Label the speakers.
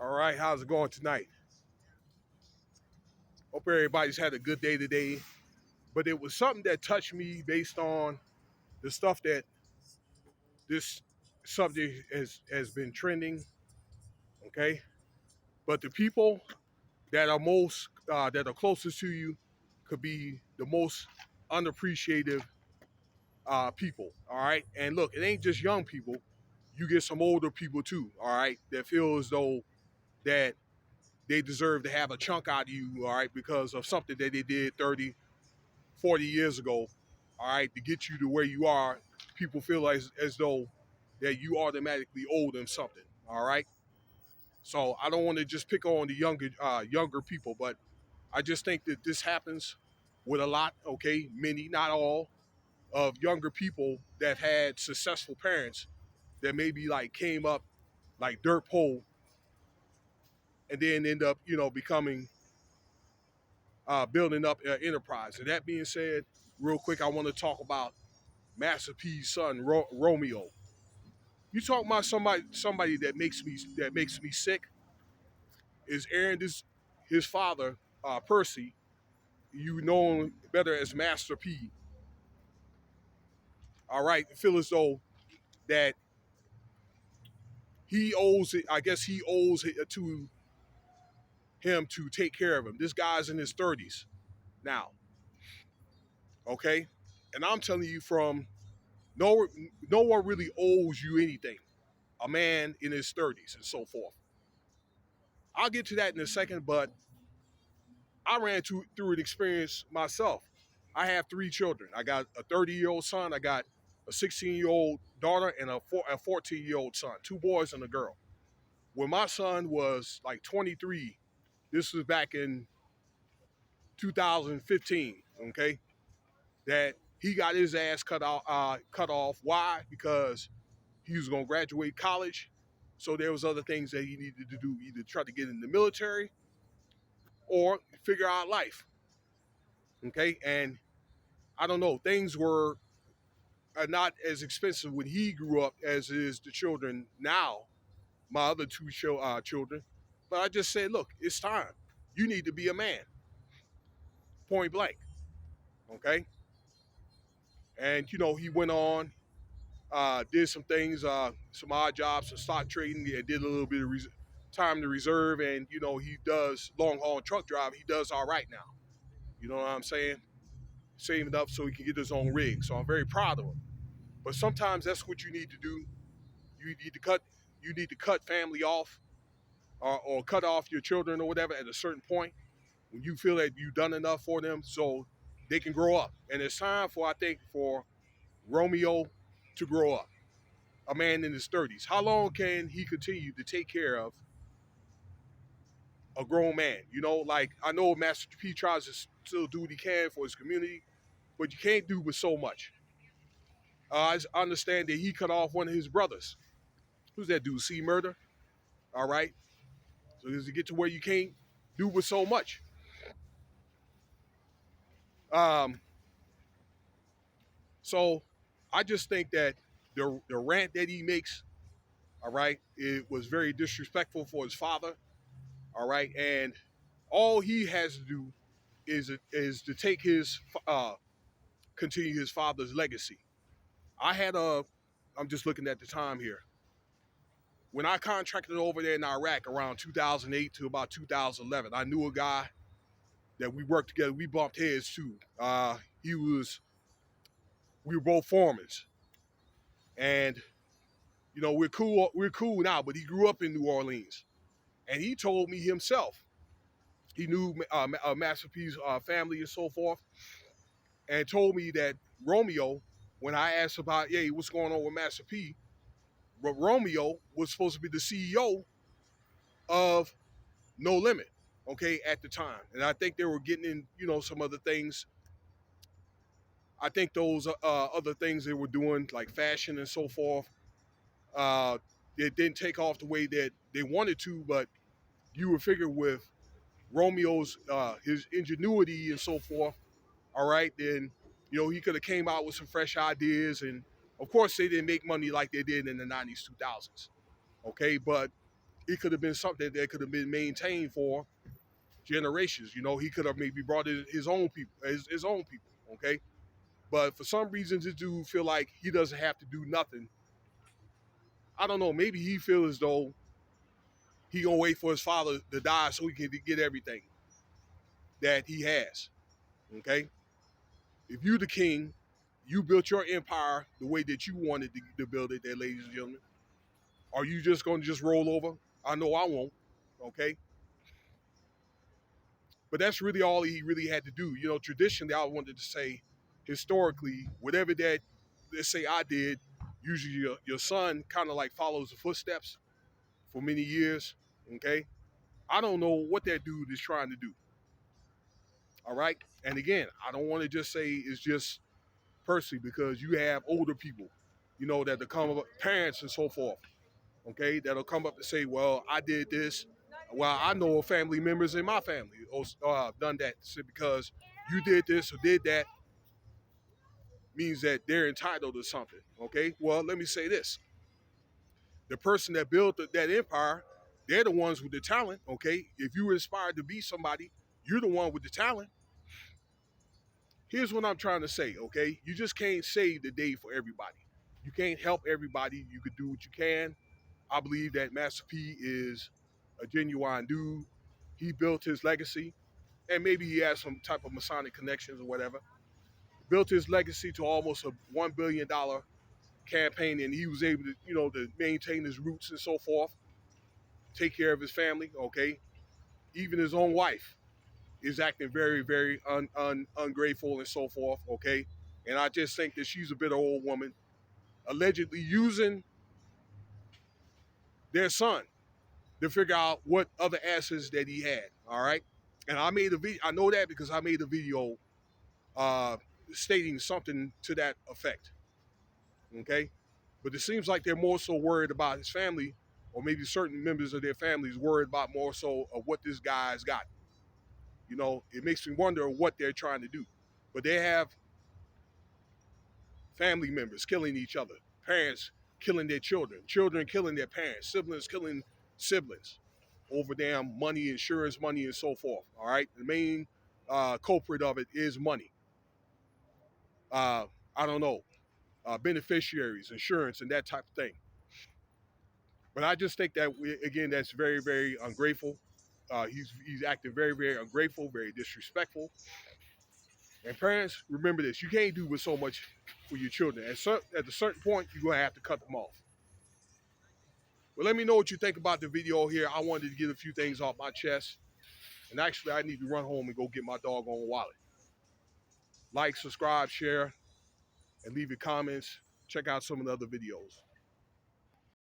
Speaker 1: All right, how's it going tonight? Hope everybody's had a good day today. But it was something that touched me based on the stuff that this subject has been trending. Okay, but the people that are most that are closest to you could be the most unappreciative people. All right, and look, it ain't just young people. You get some older people too. All right, that feel as though that they deserve to have a chunk out of you. All right, because of something that they did 30, 40 years ago, all right, to get you to where you are, people feel as though that you automatically owe them something, all right? So I don't want to just pick on the younger people, but I just think that this happens with a lot, okay, many, not all, of younger people that had successful parents that maybe like came up like dirt poor and then end up, becoming building up an enterprise. And that being said, real quick, I want to talk about Master P's son, Romeo. You talk about somebody that makes me sick is Aaron. This his father, Percy. You know him better as Master P. All right, feel as though that he owes it. I guess he owes it to him to take care of him. This guy's in his 30s now. Okay, and I'm telling you from no one really owes you anything. A man in his 30s and so forth. I'll get to that in a second, but I ran through an experience myself. I have three children. I got a 30-year-old son, I got a 16-year-old daughter, and a 14-year-old son, two boys and a girl. When my son was like 23, this was back in 2015, okay, that he got his ass cut off. Why? Because he was going to graduate college. So there was other things that he needed to do, either try to get in the military or figure out life. Okay, and I don't know, things were not as expensive when he grew up as is the children now, my other two children. But I just said, look, it's time. You need to be a man, point blank. Okay, and he went on, did some things, some odd jobs, some stock trading, and did a little bit of time to reserve, and he does long haul truck driving. He does all right now. You know what I'm saying? Saving up so he can get his own rig. So I'm very proud of him. But sometimes that's what you need to do. You need to cut. You need to cut family off, or cut off your children or whatever at a certain point when you feel that you've done enough for them, so they can grow up. And it's time for, I think, for Romeo to grow up. A man in his 30s. How long can he continue to take care of a grown man? Like I know Master P tries to still do what he can for his community, but you can't do with so much. I understand that he cut off one of his brothers. Who's that dude? C Murder. All right. So does it get to where you can't do with so much? Um, so I just think that the rant that he makes, all right, it was very disrespectful for his father, all right, and all he has to do is to take his continue his father's legacy. I had a, I'm just looking at the time here. When I contracted over there in Iraq around 2008 to about 2011, I knew a guy that we worked together. We bumped heads too. We were both foremen, and we're cool. We're cool now. But he grew up in New Orleans, and he told me himself. He knew Master P's family and so forth, and told me that Romeo, when I asked about, hey, what's going on with Master P, Romeo was supposed to be the CEO of No Limit, okay, at the time. And I think they were getting in, some other things. I think those other things they were doing, like fashion and so forth, uh, it didn't take off the way that they wanted to, but you would figure with Romeo's, his ingenuity and so forth, all right, then, he could have came out with some fresh ideas. And, of course, they didn't make money like they did in the 90s, 2000s, okay? But it could have been something that could have been maintained for generations. You know, he could have maybe brought in his own people, his own people. Okay, but for some reason, this dude feel like he doesn't have to do nothing. I don't know. Maybe he feels as though he gonna wait for his father to die so he can get everything that he has. Okay, if you the king, you built your empire the way that you wanted to build it, there, ladies and gentlemen. Are you just gonna just roll over? I know I won't. Okay, but that's really all he really had to do. You know, traditionally, I wanted to say, historically, whatever that, let's say I did, usually your son kind of like follows the footsteps for many years. Okay, I don't know what that dude is trying to do. All right, and again, I don't want to just say it's just personally because you have older people, you know, that come up, parents and so forth. Okay, that'll come up and say, "Well, I did this." Well, I know of family members in my family done that. So because you did this or did that means that they're entitled to something. Okay, well, let me say this: the person that built that empire, they're the ones with the talent. Okay, if you were inspired to be somebody, you're the one with the talent. Here's what I'm trying to say. Okay, you just can't save the day for everybody. You can't help everybody. You could do what you can. I believe that Master P is a genuine dude. He built his legacy, and maybe he has some type of Masonic connections or whatever. Built his legacy to almost a $1 billion campaign, and he was able to, you know, to maintain his roots and so forth, take care of his family. Okay, even his own wife is acting very, very ungrateful and so forth. Okay, and I just think that she's a bitter old woman, allegedly using their son to figure out what other assets that he had. All right, and I made a video. I know that because I made a video uh, stating something to that effect. Okay, but it seems like they're more so worried about his family, or maybe certain members of their families worried about more so of what this guy's got. You know, it makes me wonder what they're trying to do. But they have family members killing each other, parents killing their children, children killing their parents, siblings killing siblings over damn money, insurance money, and so forth. All right, the main culprit of it is money. I don't know, beneficiaries, insurance, and that type of thing. But I just think that again, that's very, very ungrateful. He's acting very, very ungrateful, very disrespectful. And parents, remember this: you can't do with so much for your children. At a certain point, you're gonna have to cut them off. Well, let me know what you think about the video here. I wanted to get a few things off my chest, and actually, I need to run home and go get my doggone wallet. Like, subscribe, share, and leave your comments. Check out some of the other videos.